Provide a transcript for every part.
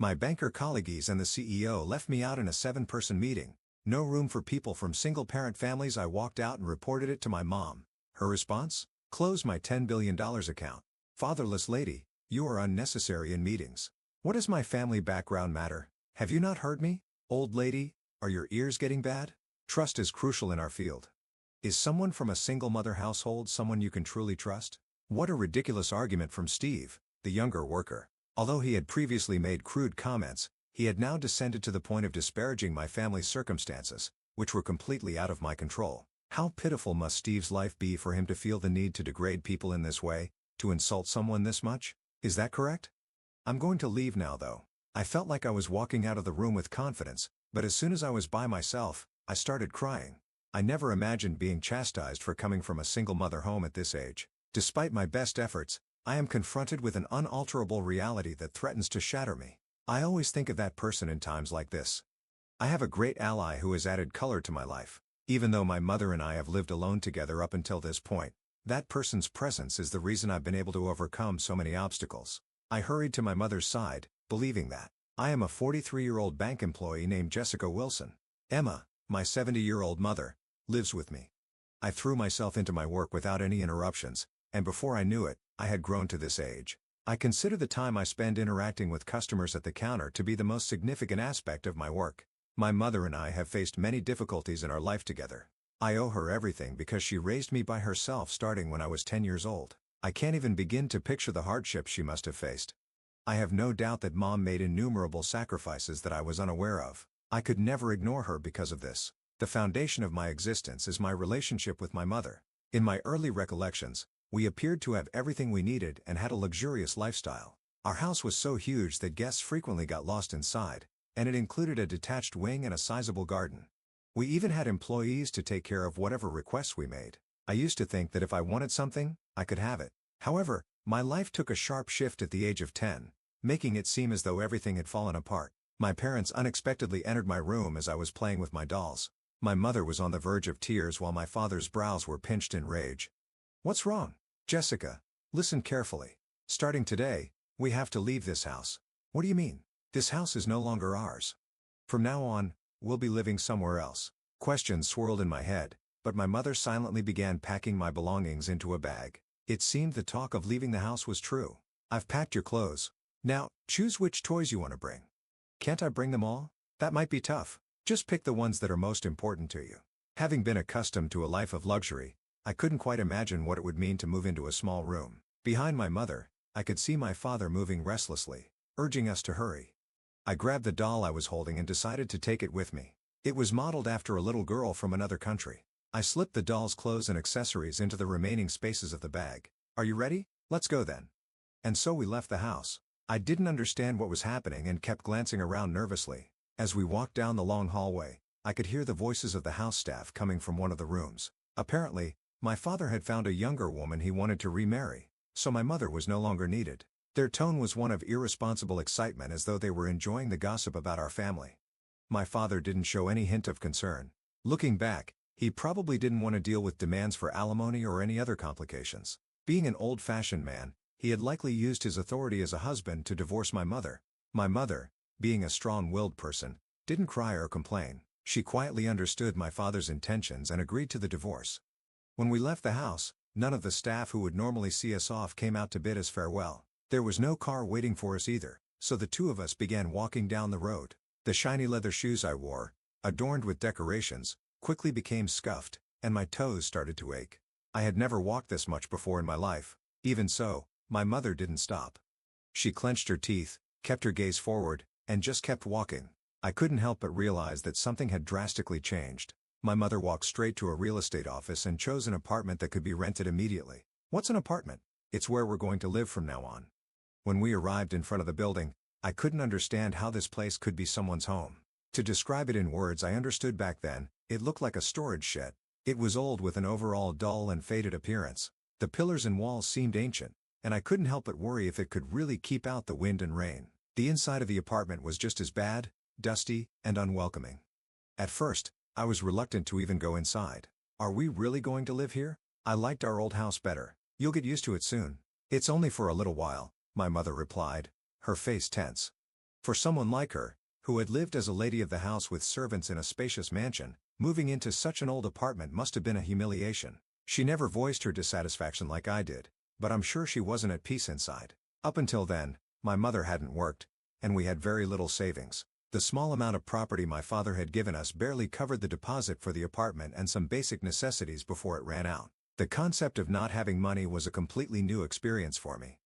My banker colleagues and the CEO left me out in a 7-person meeting. No room for people from single-parent families. I walked out and reported it to my mom. Her response? Close my $10 billion account. Fatherless lady, you are unnecessary in meetings. What does my family background matter? Have you not heard me? Old lady, are your ears getting bad? Trust is crucial in our field. Is someone from a single mother household someone you can truly trust? What a ridiculous argument from Steve, the younger worker. Although he had previously made crude comments, he had now descended to the point of disparaging my family's circumstances, which were completely out of my control. How pitiful must Steve's life be for him to feel the need to degrade people in this way, to insult someone this much? Is that correct? I'm going to leave now though. I felt like I was walking out of the room with confidence, but as soon as I was by myself, I started crying. I never imagined being chastised for coming from a single mother home at this age. Despite my best efforts, I am confronted with an unalterable reality that threatens to shatter me. I always think of that person in times like this. I have a great ally who has added color to my life. Even though my mother and I have lived alone together up until this point, that person's presence is the reason I've been able to overcome so many obstacles. I hurried to my mother's side, believing that I am a 43-year-old bank employee named Jessica Wilson. Emma, my 70-year-old mother, lives with me. I threw myself into my work without any interruptions, and before I knew it, I had grown to this age. I consider the time I spend interacting with customers at the counter to be the most significant aspect of my work. My mother and I have faced many difficulties in our life together. I owe her everything because she raised me by herself starting when I was 10 years old. I can't even begin to picture the hardships she must have faced. I have no doubt that Mom made innumerable sacrifices that I was unaware of. I could never ignore her because of this. The foundation of my existence is my relationship with my mother. In my early recollections, we appeared to have everything we needed and had a luxurious lifestyle. Our house was so huge that guests frequently got lost inside, and it included a detached wing and a sizable garden. We even had employees to take care of whatever requests we made. I used to think that if I wanted something, I could have it. However, my life took a sharp shift at the age of 10, making it seem as though everything had fallen apart. My parents unexpectedly entered my room as I was playing with my dolls. My mother was on the verge of tears while my father's brows were pinched in rage. What's wrong? Jessica, listen carefully. Starting today, we have to leave this house. What do you mean? This house is no longer ours. From now on, we'll be living somewhere else. Questions swirled in my head, but my mother silently began packing my belongings into a bag. It seemed the talk of leaving the house was true. I've packed your clothes. Now, choose which toys you want to bring. Can't I bring them all? That might be tough. Just pick the ones that are most important to you. Having been accustomed to a life of luxury, I couldn't quite imagine what it would mean to move into a small room. Behind my mother, I could see my father moving restlessly, urging us to hurry. I grabbed the doll I was holding and decided to take it with me. It was modeled after a little girl from another country. I slipped the doll's clothes and accessories into the remaining spaces of the bag. Are you ready? Let's go then. And so we left the house. I didn't understand what was happening and kept glancing around nervously. As we walked down the long hallway, I could hear the voices of the house staff coming from one of the rooms. Apparently, my father had found a younger woman he wanted to remarry, so my mother was no longer needed. Their tone was one of irresponsible excitement as though they were enjoying the gossip about our family. My father didn't show any hint of concern. Looking back, he probably didn't want to deal with demands for alimony or any other complications. Being an old-fashioned man, he had likely used his authority as a husband to divorce my mother. My mother, being a strong-willed person, didn't cry or complain. She quietly understood my father's intentions and agreed to the divorce. When we left the house, none of the staff who would normally see us off came out to bid us farewell. There was no car waiting for us either, so the two of us began walking down the road. The shiny leather shoes I wore, adorned with decorations, quickly became scuffed, and my toes started to ache. I had never walked this much before in my life. Even so, my mother didn't stop. She clenched her teeth, kept her gaze forward, and just kept walking. I couldn't help but realize that something had drastically changed. My mother walked straight to a real estate office and chose an apartment that could be rented immediately. What's an apartment? It's where we're going to live from now on. When we arrived in front of the building, I couldn't understand how this place could be someone's home. To describe it in words I understood back then, it looked like a storage shed. It was old with an overall dull and faded appearance. The pillars and walls seemed ancient, and I couldn't help but worry if it could really keep out the wind and rain. The inside of the apartment was just as bad, dusty, and unwelcoming. At first, I was reluctant to even go inside. Are we really going to live here? I liked our old house better. You'll get used to it soon. It's only for a little while, my mother replied, her face tense. For someone like her, who had lived as a lady of the house with servants in a spacious mansion, moving into such an old apartment must have been a humiliation. She never voiced her dissatisfaction like I did, but I'm sure she wasn't at peace inside. Up until then, my mother hadn't worked, and we had very little savings. The small amount of property my father had given us barely covered the deposit for the apartment and some basic necessities before it ran out. The concept of not having money was a completely new experience for me.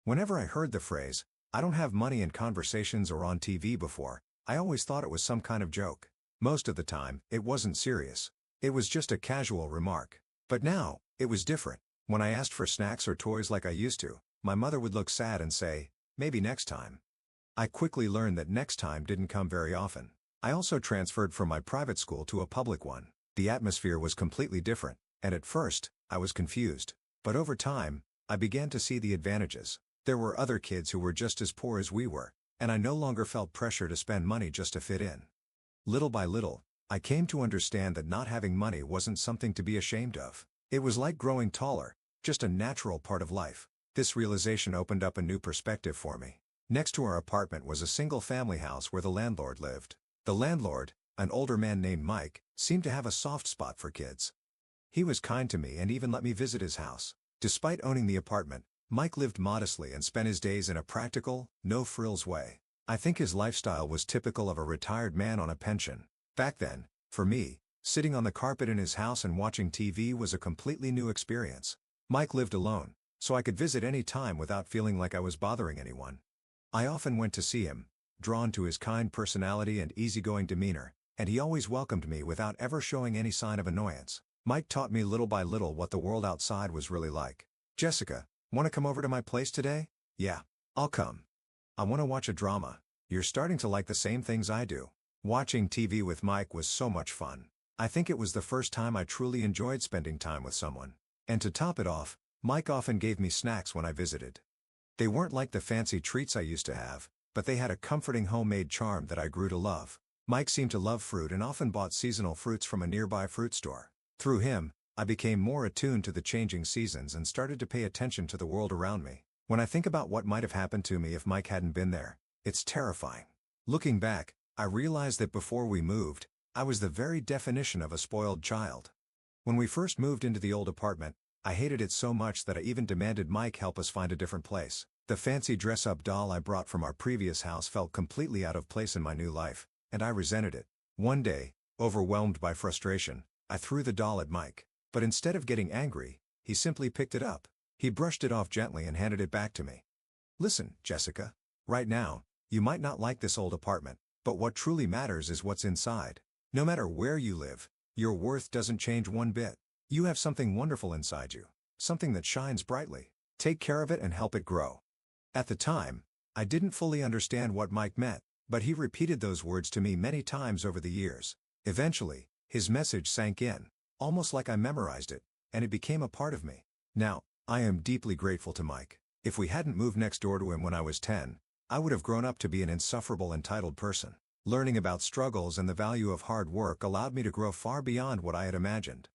Whenever I heard the phrase, "I don't have money," in conversations or on TV before, I always thought it was some kind of joke. Most of the time, it wasn't serious. It was just a casual remark. But now, it was different. When I asked for snacks or toys like I used to, my mother would look sad and say, "Maybe next time." I quickly learned that next time didn't come very often. I also transferred from my private school to a public one. The atmosphere was completely different, and at first, I was confused. But over time, I began to see the advantages. There were other kids who were just as poor as we were, and I no longer felt pressure to spend money just to fit in. Little by little, I came to understand that not having money wasn't something to be ashamed of. It was like growing taller, just a natural part of life. This realization opened up a new perspective for me. Next to our apartment was a single-family house where the landlord lived. The landlord, an older man named Mike, seemed to have a soft spot for kids. He was kind to me and even let me visit his house. Despite owning the apartment, Mike lived modestly and spent his days in a practical, no-frills way. I think his lifestyle was typical of a retired man on a pension. Back then, for me, sitting on the carpet in his house and watching TV was a completely new experience. Mike lived alone, so I could visit any time without feeling like I was bothering anyone. I often went to see him, drawn to his kind personality and easygoing demeanor, and he always welcomed me without ever showing any sign of annoyance. Mike taught me little by little what the world outside was really like. "Jessica, want to come over to my place today?" "Yeah, I'll come. I want to watch a drama." "You're starting to like the same things I do." Watching TV with Mike was so much fun. I think it was the first time I truly enjoyed spending time with someone. And to top it off, Mike often gave me snacks when I visited. They weren't like the fancy treats I used to have, but they had a comforting homemade charm that I grew to love. Mike seemed to love fruit and often bought seasonal fruits from a nearby fruit store. Through him, I became more attuned to the changing seasons and started to pay attention to the world around me. When I think about what might have happened to me if Mike hadn't been there, it's terrifying. Looking back, I realized that before we moved, I was the very definition of a spoiled child. When we first moved into the old apartment, I hated it so much that I even demanded Mike help us find a different place. The fancy dress-up doll I brought from our previous house felt completely out of place in my new life, and I resented it. One day, overwhelmed by frustration, I threw the doll at Mike. But instead of getting angry, he simply picked it up. He brushed it off gently and handed it back to me. "Listen, Jessica. Right now, you might not like this old apartment, but what truly matters is what's inside. No matter where you live, your worth doesn't change one bit. You have something wonderful inside you, something that shines brightly. Take care of it and help it grow." At the time, I didn't fully understand what Mike meant, but he repeated those words to me many times over the years. Eventually, his message sank in, almost like I memorized it, and it became a part of me. Now, I am deeply grateful to Mike. If we hadn't moved next door to him when I was 10, I would have grown up to be an insufferable entitled person. Learning about struggles and the value of hard work allowed me to grow far beyond what I had imagined.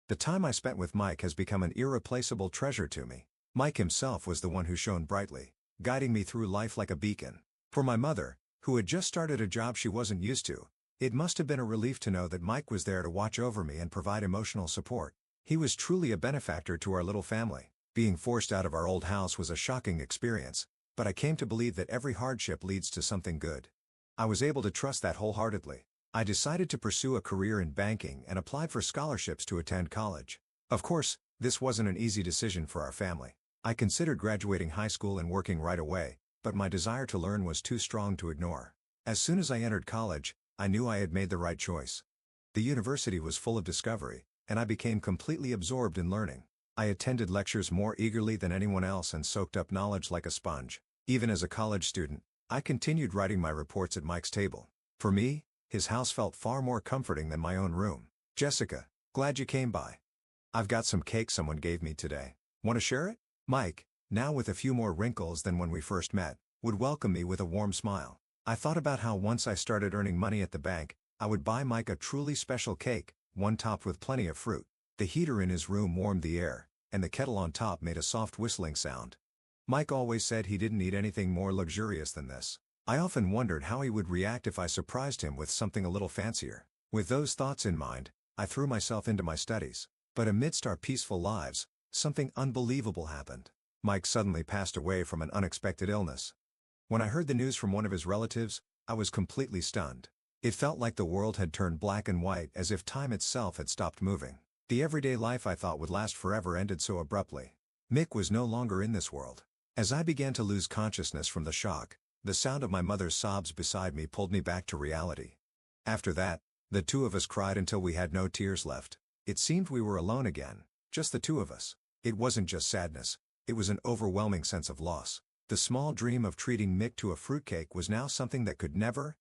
The time I spent with Mike has become an irreplaceable treasure to me. Mike himself was the one who shone brightly, guiding me through life like a beacon. For my mother, who had just started a job she wasn't used to, it must have been a relief to know that Mike was there to watch over me and provide emotional support. He was truly a benefactor to our little family. Being forced out of our old house was a shocking experience, but I came to believe that every hardship leads to something good. I was able to trust that wholeheartedly. I decided to pursue a career in banking and applied for scholarships to attend college. Of course, this wasn't an easy decision for our family. I considered graduating high school and working right away, but my desire to learn was too strong to ignore. As soon as I entered college, I knew I had made the right choice. The university was full of discovery, and I became completely absorbed in learning. I attended lectures more eagerly than anyone else and soaked up knowledge like a sponge. Even as a college student, I continued writing my reports at Mike's table. For me, his house felt far more comforting than my own room. "Jessica, glad you came by. I've got some cake someone gave me today. Want to share it?" Mike, now with a few more wrinkles than when we first met, would welcome me with a warm smile. I thought about how once I started earning money at the bank, I would buy Mike a truly special cake, one topped with plenty of fruit. The heater in his room warmed the air, and the kettle on top made a soft whistling sound. Mike always said he didn't need anything more luxurious than this. I often wondered how he would react if I surprised him with something a little fancier. With those thoughts in mind, I threw myself into my studies. But amidst our peaceful lives, something unbelievable happened. Mike suddenly passed away from an unexpected illness. When I heard the news from one of his relatives, I was completely stunned. It felt like the world had turned black and white, as if time itself had stopped moving. The everyday life I thought would last forever ended so abruptly. Mick was no longer in this world. As I began to lose consciousness from the shock, the sound of my mother's sobs beside me pulled me back to reality. After that, the two of us cried until we had no tears left. It seemed we were alone again, just the two of us. It wasn't just sadness, it was an overwhelming sense of loss. The small dream of treating Mick to a fruitcake was now something that could never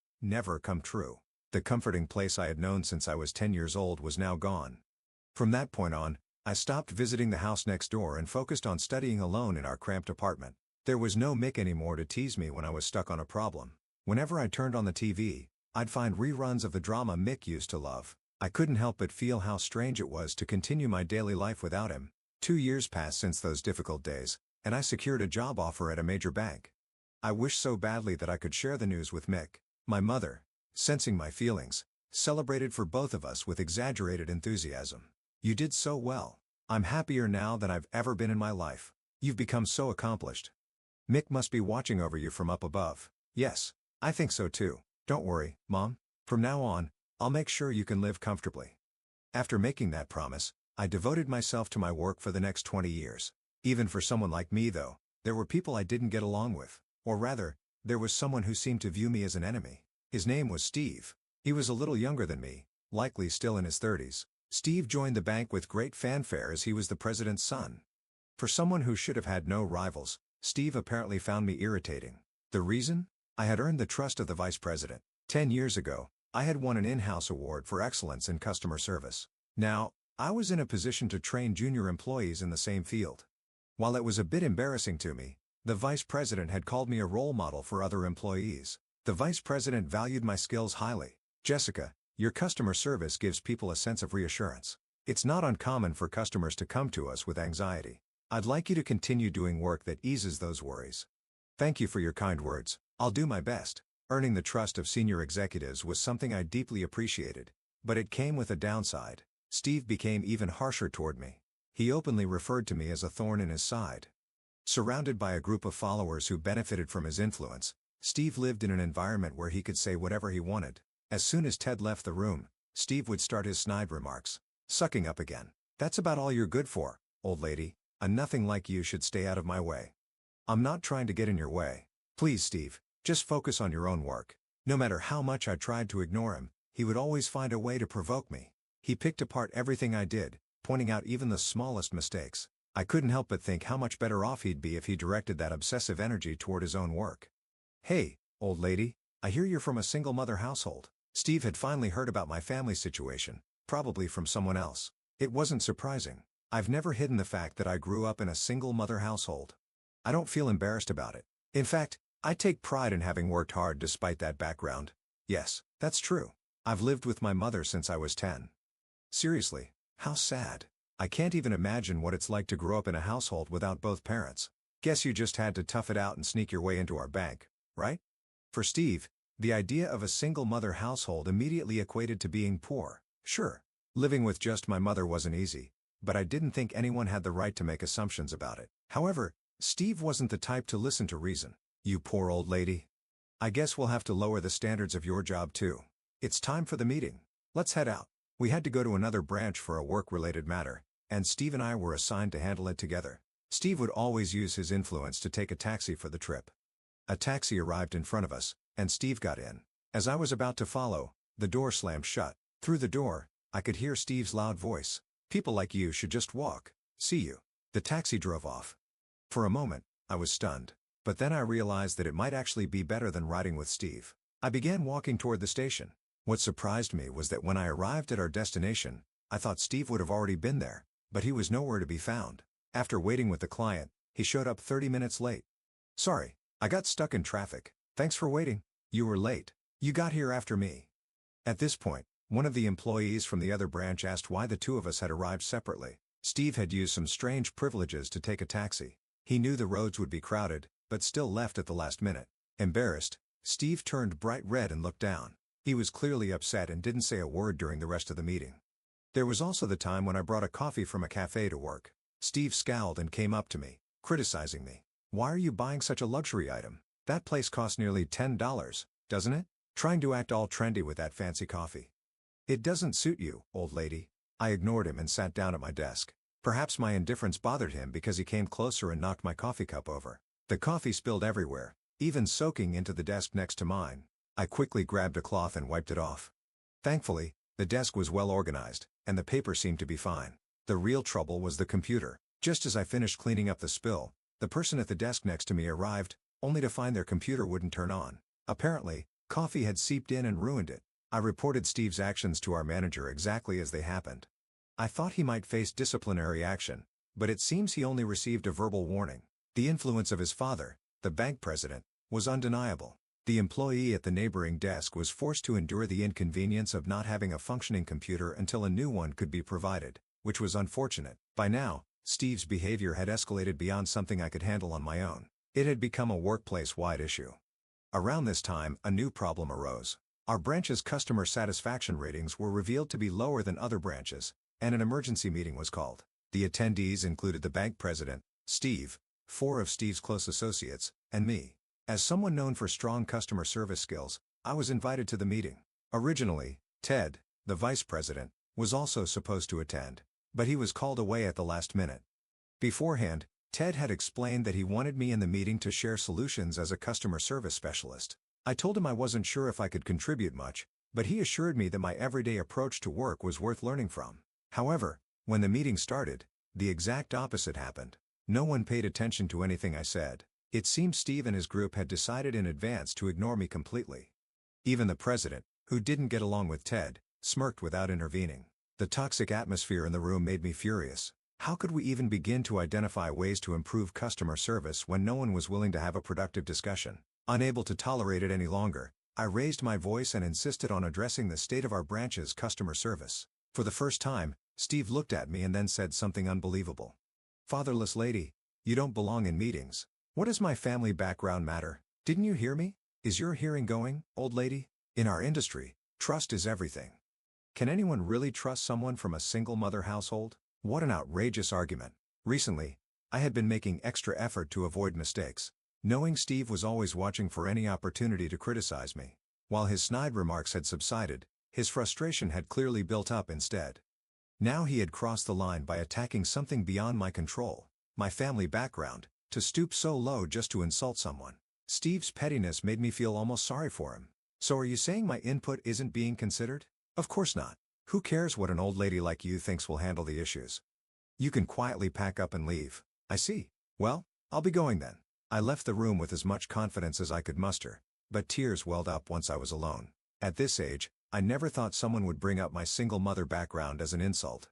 come true. The comforting place I had known since I was 10 years old was now gone. From that point on, I stopped visiting the house next door and focused on studying alone in our cramped apartment. There was no Mick anymore to tease me when I was stuck on a problem. Whenever I turned on the TV, I'd find reruns of the drama Mick used to love. I couldn't help but feel how strange it was to continue my daily life without him. 2 years passed since those difficult days, and I secured a job offer at a major bank. I wished so badly that I could share the news with Mick. My mother, sensing my feelings, celebrated for both of us with exaggerated enthusiasm. "You did so well. I'm happier now than I've ever been in my life. You've become so accomplished. Mick must be watching over you from up above." "Yes, I think so too. Don't worry, Mom. From now on, I'll make sure you can live comfortably." After making that promise, I devoted myself to my work for the next 20 years. Even for someone like me though, there were people I didn't get along with. Or rather, there was someone who seemed to view me as an enemy. His name was Steve. He was a little younger than me, likely still in his 30s. Steve joined the bank with great fanfare as he was the president's son. For someone who should have had no rivals, Steve apparently found me irritating. The reason? I had earned the trust of the vice president. 10 years ago, I had won an in-house award for excellence in customer service. Now, I was in a position to train junior employees in the same field. While it was a bit embarrassing to me, the vice president had called me a role model for other employees. The vice president valued my skills highly. "Jessica, your customer service gives people a sense of reassurance. It's not uncommon for customers to come to us with anxiety. I'd like you to continue doing work that eases those worries." "Thank you for your kind words. I'll do my best." Earning the trust of senior executives was something I deeply appreciated, but it came with a downside. Steve became even harsher toward me. He openly referred to me as a thorn in his side. Surrounded by a group of followers who benefited from his influence, Steve lived in an environment where he could say whatever he wanted. As soon as Ted left the room, Steve would start his snide remarks. "Sucking up again. That's about all you're good for, old lady. A nothing like you should stay out of my way." "I'm not trying to get in your way. Please, Steve, just focus on your own work." No matter how much I tried to ignore him, he would always find a way to provoke me. He picked apart everything I did, pointing out even the smallest mistakes. I couldn't help but think how much better off he'd be if he directed that obsessive energy toward his own work. "Hey, old lady, I hear you're from a single mother household." Steve had finally heard about my family situation, probably from someone else. It wasn't surprising. I've never hidden the fact that I grew up in a single mother household. I don't feel embarrassed about it. In fact, I take pride in having worked hard despite that background. Yes, that's true. I've lived with my mother since I was 10. Seriously, how sad. I can't even imagine what it's like to grow up in a household without both parents. Guess you just had to tough it out and sneak your way into our bank, right? For Steve, the idea of a single mother household immediately equated to being poor. Sure, living with just my mother wasn't easy, but I didn't think anyone had the right to make assumptions about it. However, Steve wasn't the type to listen to reason. "You poor old lady. I guess we'll have to lower the standards of your job too. It's time for the meeting. Let's head out." We had to go to another branch for a work-related matter, and Steve and I were assigned to handle it together. Steve would always use his influence to take a taxi for the trip. A taxi arrived in front of us, and Steve got in. As I was about to follow, the door slammed shut. Through the door, I could hear Steve's loud voice. "People like you should just walk. See you." The taxi drove off. For a moment, I was stunned. But then I realized that it might actually be better than riding with Steve. I began walking toward the station. What surprised me was that when I arrived at our destination, I thought Steve would have already been there, but he was nowhere to be found. After waiting with the client, he showed up 30 minutes late. "Sorry, I got stuck in traffic. Thanks for waiting." "You were late. You got here after me." At this point, one of the employees from the other branch asked why the two of us had arrived separately. Steve had used some strange privileges to take a taxi. He knew the roads would be crowded, but still left at the last minute. Embarrassed, Steve turned bright red and looked down. He was clearly upset and didn't say a word during the rest of the meeting. There was also the time when I brought a coffee from a cafe to work. Steve scowled and came up to me, criticizing me. "Why are you buying such a luxury item? That place costs nearly $10, doesn't it? Trying to act all trendy with that fancy coffee. It doesn't suit you, old lady." I ignored him and sat down at my desk. Perhaps my indifference bothered him because he came closer and knocked my coffee cup over. The coffee spilled everywhere, even soaking into the desk next to mine. I quickly grabbed a cloth and wiped it off. Thankfully, the desk was well organized, and the paper seemed to be fine. The real trouble was the computer. Just as I finished cleaning up the spill, the person at the desk next to me arrived, only to find their computer wouldn't turn on. Apparently, coffee had seeped in and ruined it. I reported Steve's actions to our manager exactly as they happened. I thought he might face disciplinary action, but it seems he only received a verbal warning. The influence of his father, the bank president, was undeniable. The employee at the neighboring desk was forced to endure the inconvenience of not having a functioning computer until a new one could be provided, which was unfortunate. By now, Steve's behavior had escalated beyond something I could handle on my own. It had become a workplace-wide issue. Around this time, a new problem arose. Our branch's customer satisfaction ratings were revealed to be lower than other branches, and an emergency meeting was called. The attendees included the bank president, Steve, 4 of Steve's close associates, and me. As someone known for strong customer service skills, I was invited to the meeting. Originally, Ted, the vice president, was also supposed to attend, but he was called away at the last minute. Beforehand, Ted had explained that he wanted me in the meeting to share solutions as a customer service specialist. I told him I wasn't sure if I could contribute much, but he assured me that my everyday approach to work was worth learning from. However, when the meeting started, the exact opposite happened. No one paid attention to anything I said. It seemed Steve and his group had decided in advance to ignore me completely. Even the president, who didn't get along with Ted, smirked without intervening. The toxic atmosphere in the room made me furious. How could we even begin to identify ways to improve customer service when no one was willing to have a productive discussion? Unable to tolerate it any longer, I raised my voice and insisted on addressing the state of our branch's customer service. For the first time, Steve looked at me and then said something unbelievable. "Fatherless lady, you don't belong in meetings. What does my family background matter? Didn't you hear me? Is your hearing going, old lady? In our industry, trust is everything. Can anyone really trust someone from a single-mother household?" What an outrageous argument. Recently, I had been making extra effort to avoid mistakes, knowing Steve was always watching for any opportunity to criticize me. While his snide remarks had subsided, his frustration had clearly built up instead. Now he had crossed the line by attacking something beyond my control, my family background, to stoop so low just to insult someone. Steve's pettiness made me feel almost sorry for him. "So are you saying my input isn't being considered?" "Of course not. Who cares what an old lady like you thinks will handle the issues? You can quietly pack up and leave." "I see. Well, I'll be going then." I left the room with as much confidence as I could muster, but tears welled up once I was alone. At this age, I never thought someone would bring up my single mother background as an insult.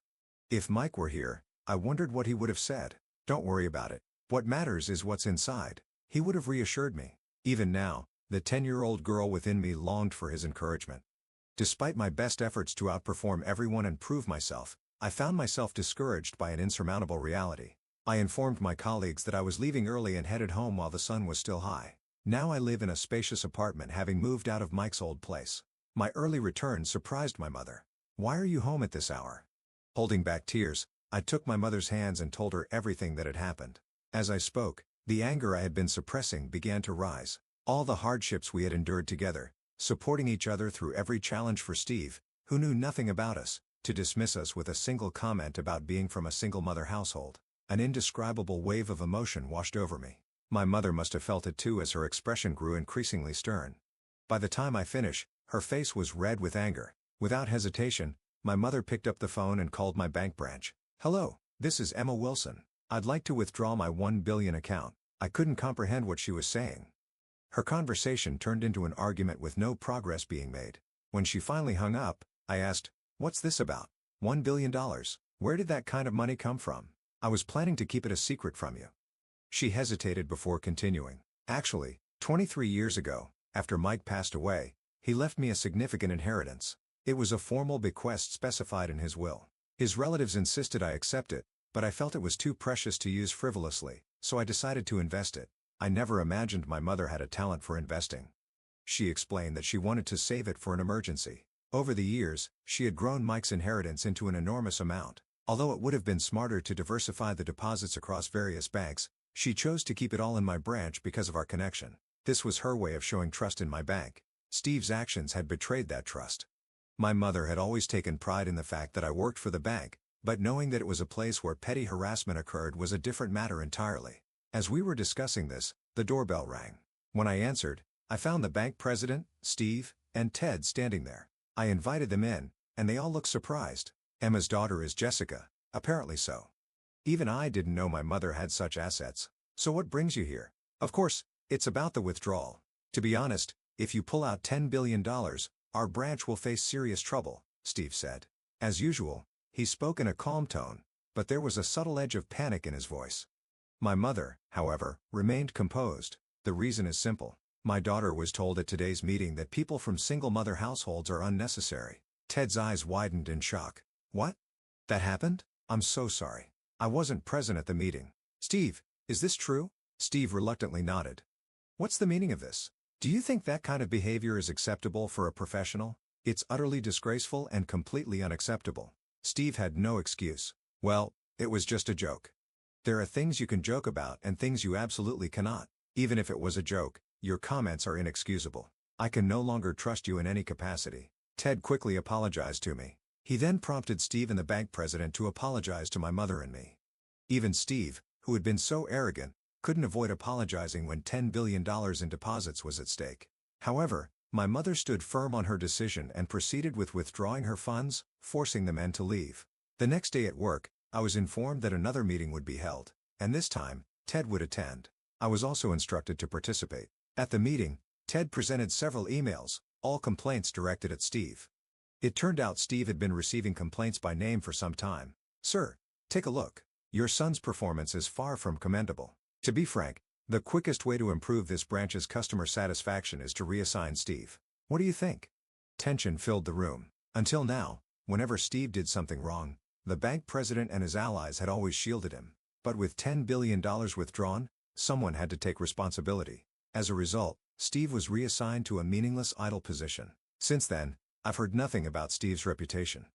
If Mike were here, I wondered what he would have said. "Don't worry about it. What matters is what's inside," he would have reassured me. Even now, the 10-year-old girl within me longed for his encouragement. Despite my best efforts to outperform everyone and prove myself, I found myself discouraged by an insurmountable reality. I informed my colleagues that I was leaving early and headed home while the sun was still high. Now I live in a spacious apartment, having moved out of Mike's old place. My early return surprised my mother. "Why are you home at this hour?" Holding back tears, I took my mother's hands and told her everything that had happened. As I spoke, the anger I had been suppressing began to rise. All the hardships we had endured together, supporting each other through every challenge for Steve, who knew nothing about us, to dismiss us with a single comment about being from a single-mother household. An indescribable wave of emotion washed over me. My mother must have felt it too, as her expression grew increasingly stern. By the time I finished, her face was red with anger. Without hesitation, my mother picked up the phone and called my bank branch. "Hello, this is Emma Wilson. I'd like to withdraw my $1 billion account." I couldn't comprehend what she was saying. Her conversation turned into an argument with no progress being made. When she finally hung up, I asked, "What's this about? $1 billion? Where did that kind of money come from? I was planning to keep it a secret from you." She hesitated before continuing. "Actually, 23 years ago, after Mike passed away, he left me a significant inheritance. It was a formal bequest specified in his will. His relatives insisted I accept it, but I felt it was too precious to use frivolously, so I decided to invest it. I never imagined my mother had a talent for investing." She explained that she wanted to save it for an emergency. Over the years, she had grown Mike's inheritance into an enormous amount. Although it would have been smarter to diversify the deposits across various banks, she chose to keep it all in my branch because of our connection. This was her way of showing trust in my bank. Steve's actions had betrayed that trust. My mother had always taken pride in the fact that I worked for the bank, but knowing that it was a place where petty harassment occurred was a different matter entirely. As we were discussing this, the doorbell rang. When I answered, I found the bank president, Steve, and Ted standing there. I invited them in, and they all looked surprised. Emma's daughter is Jessica, apparently so. Even I didn't know my mother had such assets. So what brings you here? Of course, it's about the withdrawal. To be honest, if you pull out $10 billion, our branch will face serious trouble, Steve said. As usual, he spoke in a calm tone, but there was a subtle edge of panic in his voice. My mother, however, remained composed. The reason is simple. My daughter was told at today's meeting that people from single-mother households are unnecessary. Ted's eyes widened in shock. What? That happened? I'm so sorry. I wasn't present at the meeting. Steve, is this true? Steve reluctantly nodded. What's the meaning of this? Do you think that kind of behavior is acceptable for a professional? It's utterly disgraceful and completely unacceptable. Steve had no excuse. Well, it was just a joke. There are things you can joke about and things you absolutely cannot. Even if it was a joke, your comments are inexcusable. I can no longer trust you in any capacity. Ted quickly apologized to me. He then prompted Steve and the bank president to apologize to my mother and me. Even Steve, who had been so arrogant, couldn't avoid apologizing when $10 billion in deposits was at stake. However, my mother stood firm on her decision and proceeded with withdrawing her funds, forcing the men to leave. The next day at work, I was informed that another meeting would be held, and this time, Ted would attend. I was also instructed to participate. At the meeting, Ted presented several emails, all complaints directed at Steve. It turned out Steve had been receiving complaints by name for some time. Sir, take a look. Your son's performance is far from commendable. To be frank, the quickest way to improve this branch's customer satisfaction is to reassign Steve. What do you think? Tension filled the room. Until now, whenever Steve did something wrong, the bank president and his allies had always shielded him. But with $10 billion withdrawn, someone had to take responsibility. As a result, Steve was reassigned to a meaningless idle position. Since then, I've heard nothing about Steve's reputation.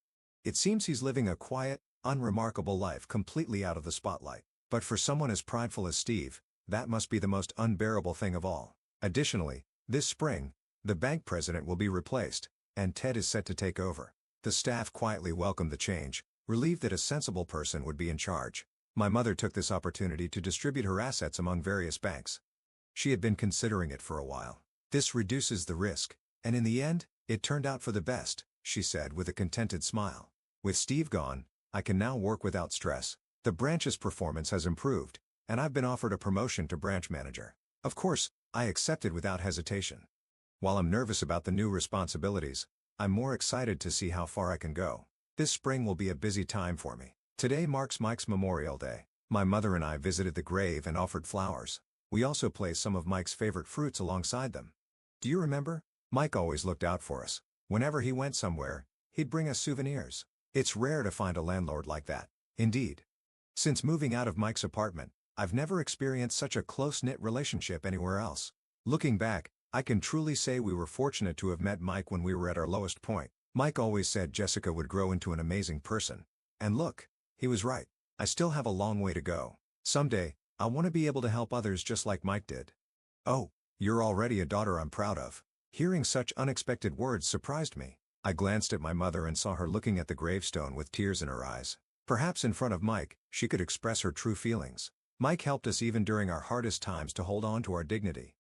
It seems he's living a quiet, unremarkable life completely out of the spotlight. But for someone as prideful as Steve, that must be the most unbearable thing of all. Additionally, this spring, the bank president will be replaced, and Ted is set to take over. The staff quietly welcomed the change, relieved that a sensible person would be in charge. My mother took this opportunity to distribute her assets among various banks. She had been considering it for a while. This reduces the risk, and in the end, it turned out for the best, she said with a contented smile. With Steve gone, I can now work without stress. The branch's performance has improved, and I've been offered a promotion to branch manager. Of course, I accepted without hesitation. While I'm nervous about the new responsibilities, I'm more excited to see how far I can go. This spring will be a busy time for me. Today marks Mike's Memorial Day. My mother and I visited the grave and offered flowers. We also placed some of Mike's favorite fruits alongside them. Do you remember? Mike always looked out for us. Whenever he went somewhere, he'd bring us souvenirs. It's rare to find a landlord like that. Indeed. Since moving out of Mike's apartment, I've never experienced such a close-knit relationship anywhere else. Looking back, I can truly say we were fortunate to have met Mike when we were at our lowest point. Mike always said Jessica would grow into an amazing person. And look, he was right. I still have a long way to go. Someday, I want to be able to help others just like Mike did. Oh, you're already a daughter I'm proud of. Hearing such unexpected words surprised me. I glanced at my mother and saw her looking at the gravestone with tears in her eyes. Perhaps in front of Mike, she could express her true feelings. Mike helped us even during our hardest times to hold on to our dignity.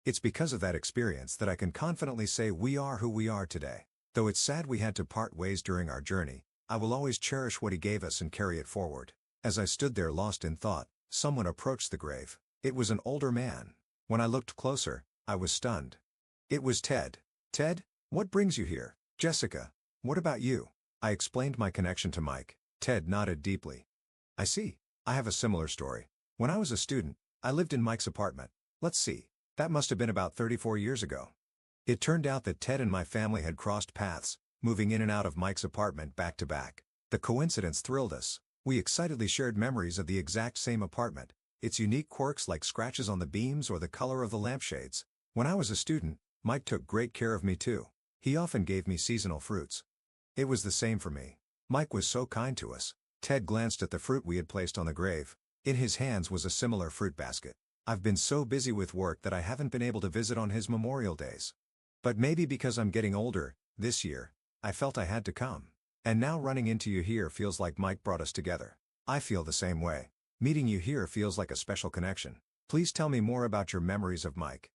It's because of that experience that I can confidently say we are who we are today. Though it's sad we had to part ways during our journey, I will always cherish what he gave us and carry it forward. As I stood there lost in thought, someone approached the grave. It was an older man. When I looked closer, I was stunned. It was Ted. Ted, what brings you here? Jessica, what about you? I explained my connection to Mike. Ted nodded deeply. I see. I have a similar story. When I was a student, I lived in Mike's apartment. Let's see. That must have been about 34 years ago. It turned out that Ted and my family had crossed paths, moving in and out of Mike's apartment back to back. The coincidence thrilled us. We excitedly shared memories of the exact same apartment, its unique quirks like scratches on the beams or the color of the lampshades. When I was a student, Mike took great care of me too. He often gave me seasonal fruits. It was the same for me. Mike was so kind to us. Ted glanced at the fruit we had placed on the grave. In his hands was a similar fruit basket. I've been so busy with work that I haven't been able to visit on his memorial days. But maybe because I'm getting older, this year, I felt I had to come. And now running into you here feels like Mike brought us together. I feel the same way. Meeting you here feels like a special connection. Please tell me more about your memories of Mike.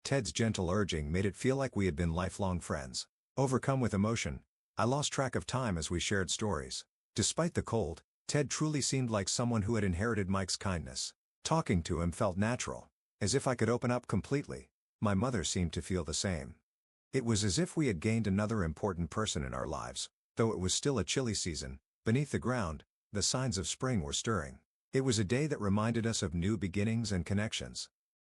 Ted's gentle urging made it feel like we had been lifelong friends. Overcome with emotion, I lost track of time as we shared stories. Despite the cold, Ted truly seemed like someone who had inherited Mike's kindness. Talking to him felt natural, as if I could open up completely. My mother seemed to feel the same. It was as if we had gained another important person in our lives. Though it was still a chilly season, beneath the ground, the signs of spring were stirring. It was a day that reminded us of new beginnings and connections.